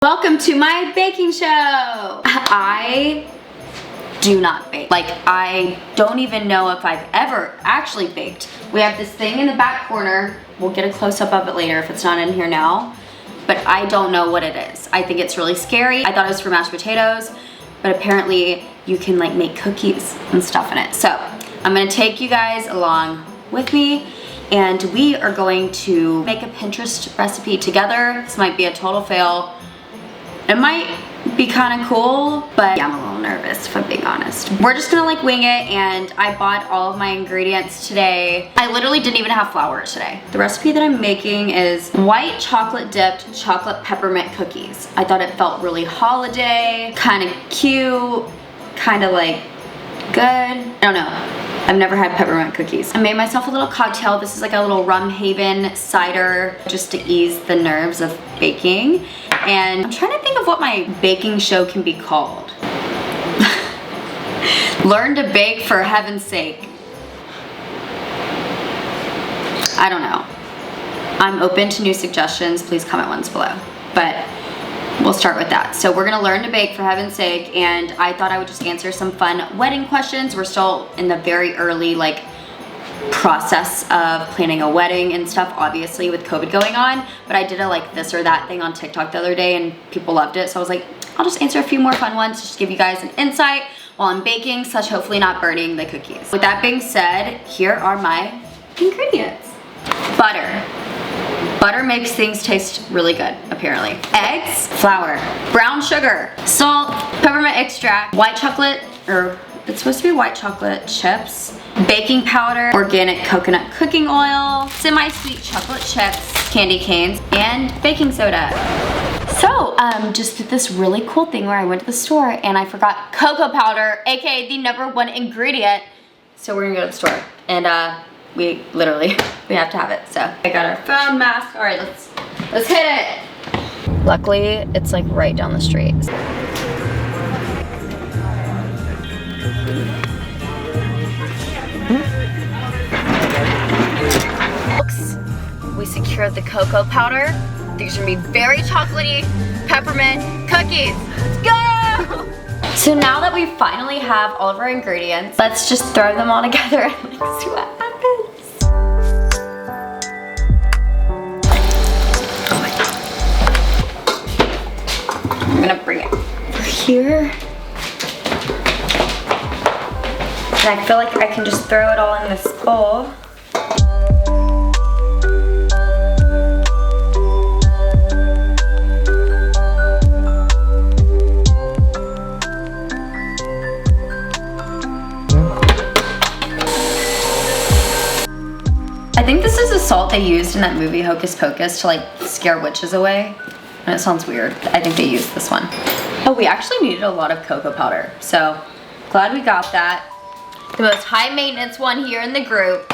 Welcome to my baking show. I do not bake. Like, I don't even know if I've ever actually baked. We have this thing in the back corner. We'll get a close-up of it later if it's not in here now. But I don't know what it is. I think it's really scary. I thought it was for mashed potatoes, but apparently you can like make cookies and stuff in it. So I'm gonna take you guys along with me, and we are going to make a Pinterest recipe together. This might be a total fail. It might be kind of cool, but yeah, I'm a little nervous if I'm being honest. We're just gonna like wing it, and I bought all of my ingredients today. I literally didn't even have flour today. The recipe that I'm making is white chocolate dipped chocolate peppermint cookies. I thought it felt really holiday, kind of cute, kind of like good. I don't know. I've never had peppermint cookies. I made myself a little cocktail. This is like a little rum haven cider just to ease the nerves of baking. And I'm trying to think of what my baking show can be called. Learn to bake for heaven's sake. I don't know. I'm open to new suggestions. Please comment ones below. But we'll start with that. So we're gonna learn to bake for heaven's sake, and I thought I would just answer some fun wedding questions. We're still in the very early like process of planning a wedding and stuff, obviously with COVID going on, but I did a like this or that thing on TikTok the other day and people loved it, so I was like, I'll just answer a few more fun ones to just give you guys an insight while I'm baking, such hopefully not burning the cookies. With that being said, here are my ingredients. Butter. Butter makes things taste really good, apparently. Eggs, flour, brown sugar, salt, peppermint extract, white chocolate, or it's supposed to be white chocolate chips, baking powder, organic coconut cooking oil, semi-sweet chocolate chips, candy canes, and baking soda. So, just did this really cool thing where I went to the store and I forgot cocoa powder, aka the #1 ingredient. So we're gonna go to the store and we have to have it. So I got our phone mask. All right, let's hit it. Luckily, it's like right down the street. We secured the cocoa powder. These are gonna be very chocolatey peppermint cookies. Let's go! So now that we finally have all of our ingredients, let's just throw them all together and like, see what happens. I'm gonna bring it over here. And I feel like I can just throw it all in this bowl. I think this is the salt they used in that movie Hocus Pocus to like scare witches away. And it sounds weird. I think they used this one. Oh, we actually needed a lot of cocoa powder. So glad we got that. The most high maintenance one here in the group,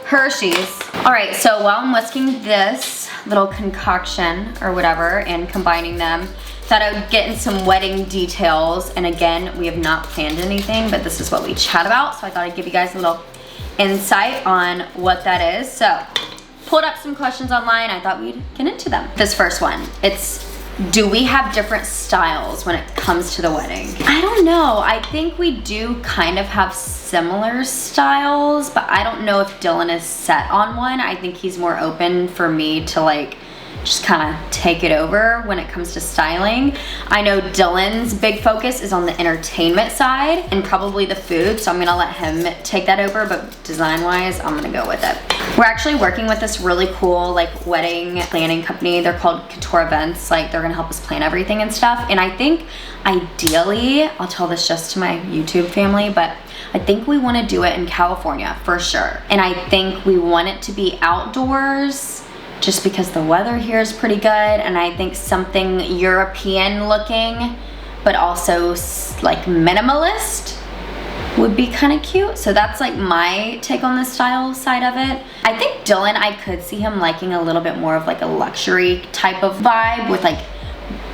Hershey's. All right, so while I'm whisking this little concoction or whatever and combining them, thought I would get in some wedding details. And again, we have not planned anything, but this is what we chat about. So I thought I'd give you guys a little insight on what that is. So pulled up some questions online. I thought we'd get into them. This first one, it's, do we have different styles when it comes to the wedding? I don't know. I think we do kind of have similar styles, but I don't know if Dylan is set on one. I think he's more open for me to like just kind of take it over when it comes to styling. I know Dylan's big focus is on the entertainment side and probably the food, so I'm gonna let him take that over, but design-wise, I'm gonna go with it. We're actually working with this really cool like wedding planning company. They're called Couture Events. Like, they're gonna help us plan everything and stuff. And I think ideally, I'll tell this just to my YouTube family, but I think we wanna do it in California for sure. And I think we want it to be outdoors, just because the weather here is pretty good, and I think something European looking, but also like minimalist would be kind of cute. So that's like my take on the style side of it. I think Dylan, I could see him liking a little bit more of like a luxury type of vibe with like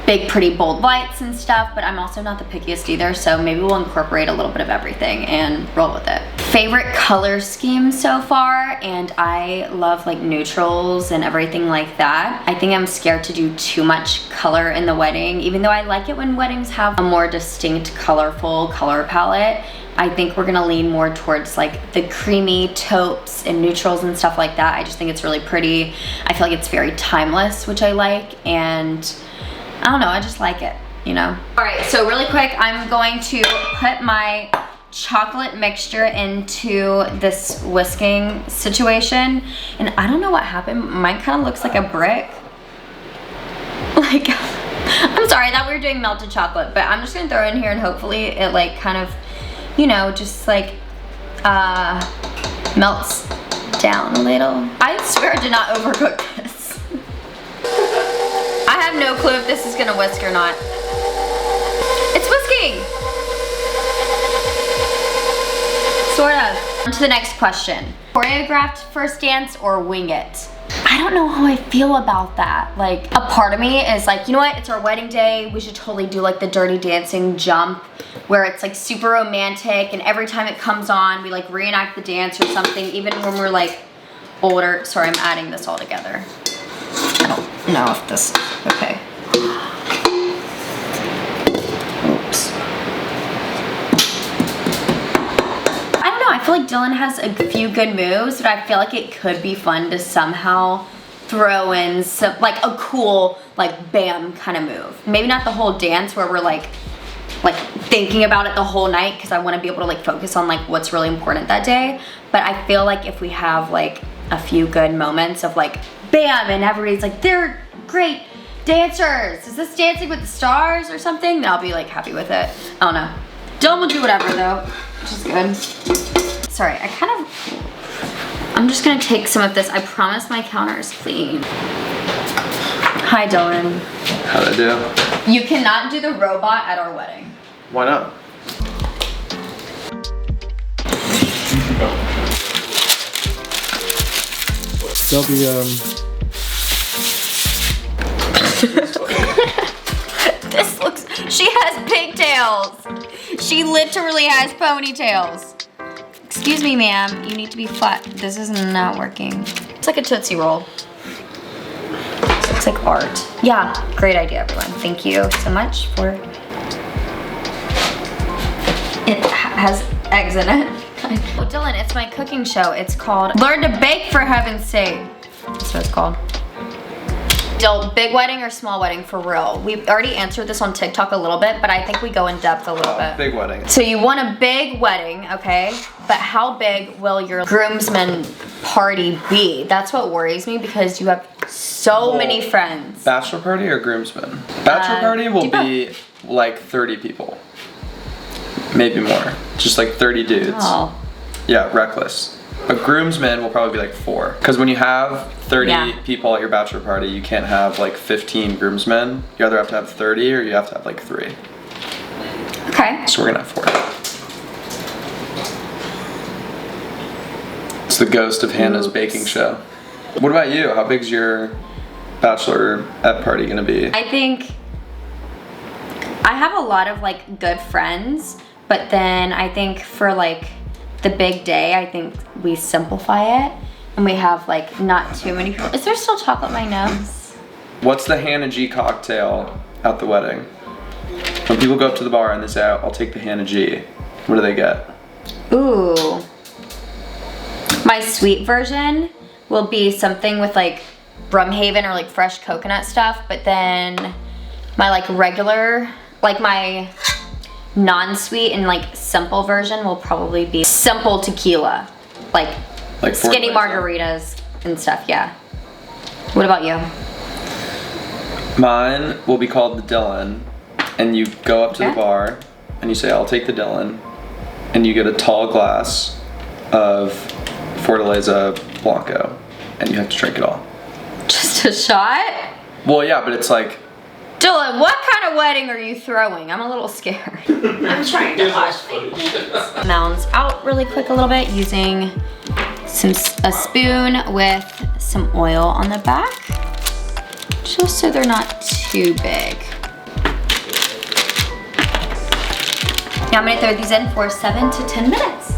big, pretty, bold lights and stuff, but I'm also not the pickiest either, so maybe we'll incorporate a little bit of everything and roll with it. Favorite color scheme so far, and I love like neutrals and everything like that. I think I'm scared to do too much color in the wedding, even though I like it when weddings have a more distinct, colorful color palette. I think we're gonna lean more towards like the creamy taupes and neutrals and stuff like that. I just think it's really pretty. I feel like it's very timeless, which I like, and I don't know, I just like it, you know? All right, so really quick, I'm going to put my chocolate mixture into this whisking situation, and I don't know what happened. Mine kind of looks like a brick. Like, I'm sorry, I thought we were doing melted chocolate, but I'm just gonna throw it in here and hopefully it like kind of, you know, just like melts down a little. I swear I did not overcook this. I have no clue if this is gonna whisk or not. It's whisking! Sort of. On to the next question. Choreographed first dance or wing it? I don't know how I feel about that. Like, a part of me is like, you know what, it's our wedding day, we should totally do like the Dirty Dancing jump where it's like super romantic and every time it comes on, we like reenact the dance or something, even when we're like older. Sorry, I'm adding this all together. I don't know if this, okay. Oops. I don't know, I feel like Dylan has a few good moves, but I feel like it could be fun to somehow throw in some, like a cool, like bam kind of move. Maybe not the whole dance where we're like thinking about it the whole night, because I want to be able to like focus on like what's really important that day. But I feel like if we have like a few good moments of like bam and everybody's like, they're great dancers, is this Dancing with the Stars or something, then I'll be like happy with it. I don't know. Dylan will do whatever though, which is good. Sorry, I'm just gonna take some of this. I promise my counter is clean. Hi Dylan. How'd I do? You cannot do the robot at our wedding. Why not? This looks, she has pigtails. She literally has ponytails. Excuse me, ma'am, you need to be flat. This is not working. It's like a Tootsie Roll. Looks like art. Yeah, great idea, everyone. Thank you so much for, it has eggs in it. Oh, Dylan, it's my cooking show. It's called Learn to Bake, for heaven's sake. That's what it's called. Dill, big wedding or small wedding for real? We've already answered this on TikTok a little bit, but I think we go in depth a little bit. Big wedding. So you want a big wedding, okay? But how big will your groomsmen party be? That's what worries me, because you have so many friends. Bachelor party or groomsmen? Bachelor party will be like 30 people. Maybe more. Just like 30 dudes. Oh. Yeah, reckless. A groomsman will probably be like 4. Because when you have 30 people at your bachelor party, you can't have like 15 groomsmen. You either have to have 30 or you have to have like 3. Okay. So we're gonna have 4. It's the ghost of Hannah's baking show. What about you? How big's your bachelorette party gonna be? I think I have a lot of like good friends, but then I think for like the big day, I think we simplify it and we have like not too many people. Is there still chocolate in my nose? What's the Hannah G cocktail at the wedding? When people go up to the bar and they say, I'll take the Hannah G, what do they get? Ooh. My sweet version will be something with like Brumhaven or like fresh coconut stuff, but then my like regular, like my non-sweet and like simple version will probably be simple tequila, like skinny margaritas and stuff. Yeah. What about you? Mine will be called the Dylan, and you go up to the bar and you say, I'll take the Dylan, and you get a tall glass of Fortaleza Blanco and you have to drink it all. Just a shot? Well, yeah, but it's like, Dylan, what kind of wedding are you throwing? I'm a little scared. I'm trying to wash my hands. Mounds out really quick a little bit using a spoon with some oil on the back, just so they're not too big. Now I'm gonna throw these in for 7 to 10 minutes.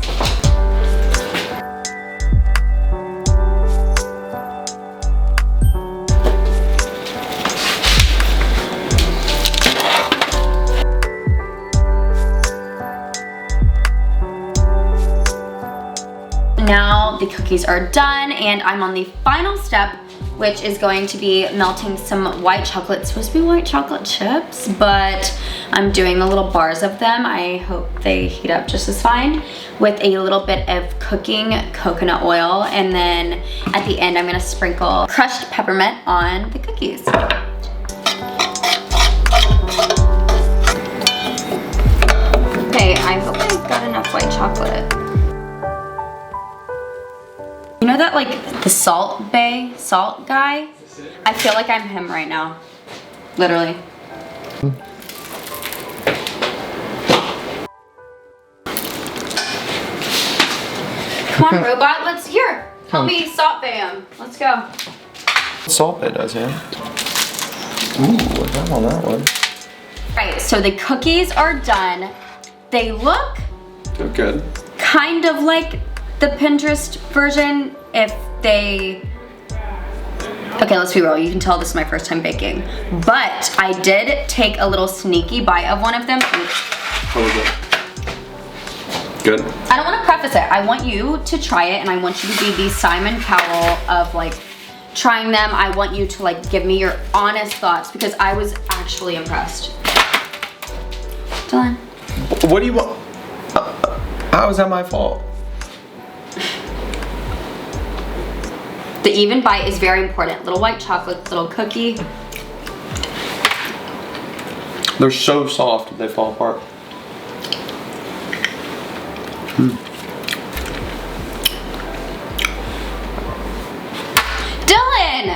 Now the cookies are done and I'm on the final step, which is going to be melting some white chocolate. It's supposed to be white chocolate chips, but I'm doing the little bars of them. I hope they heat up just as fine, with a little bit of cooking coconut oil. And then at the end, I'm gonna sprinkle crushed peppermint on the cookies. Okay, I hope I've got enough white chocolate. You know that, like, the salt guy? I feel like I'm him right now. Literally. Come on, robot, let's help me salt bay him. Let's go. Salt Bay does, yeah. Ooh, I got on that one. Right, so the cookies are done. They look good. Kind of like the Pinterest version if they... Okay, let's be real. You can tell this is my first time baking. But I did take a little sneaky bite of one of them. How was it? Good? I don't want to preface it. I want you to try it and I want you to be the Simon Cowell of like trying them. I want you to like give me your honest thoughts because I was actually impressed. Dylan. What do you want? How is that my fault? The even bite is very important. Little white chocolate, little cookie. They're so soft they fall apart. Dylan!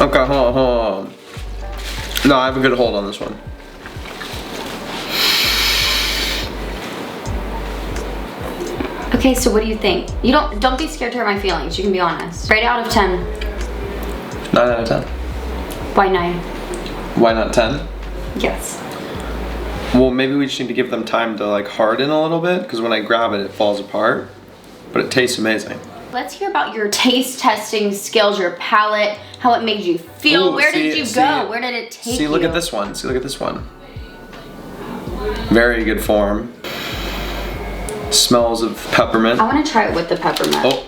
Okay, hold on. No, I have a good hold on this one. Okay, so what do you think? You don't be scared to hurt my feelings. You can be honest. Rate out of 10. 9 out of 10. Why 9? Why not 10? Yes. Well, maybe we just need to give them time to like harden a little bit because when I grab it, it falls apart. But it tastes amazing. Let's hear about your taste testing skills, your palate, how it made you feel. Ooh, Where did you go? Where did it take you? See, look at this one. See, look at this one. Very good form. Smells of peppermint. I want to try it with the peppermint. Oh.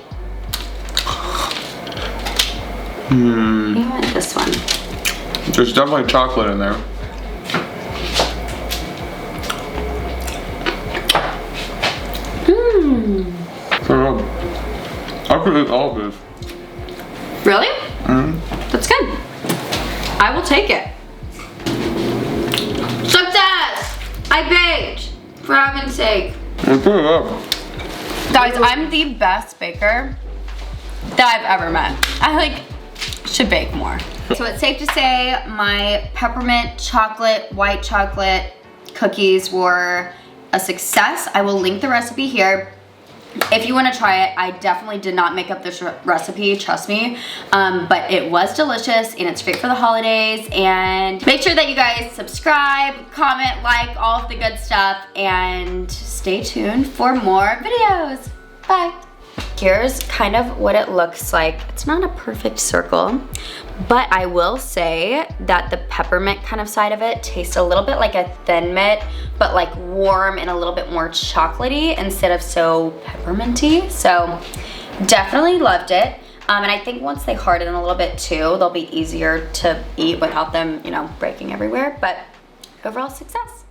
You want this one. There's definitely chocolate in there. I could eat all of this. Really? Mm-hmm. That's good. I will take it. Success! I baked, for heaven's sake. It's pretty good. Guys, I'm the best baker that I've ever met. I like should bake more. So it's safe to say my peppermint chocolate, white chocolate cookies were a success. I will link the recipe here. If you want to try it, I definitely did not make up this recipe, trust me. But it was delicious and it's great for the holidays. And make sure that you guys subscribe, comment, like, all of the good stuff, and stay tuned for more videos. Bye. Here's kind of what it looks like. It's not a perfect circle, but I will say that the peppermint kind of side of it tastes a little bit like a Thin Mint, but like warm and a little bit more chocolatey instead of so pepperminty. So definitely loved it. And I think once they harden a little bit too, they'll be easier to eat without them, you know, breaking everywhere. But overall success.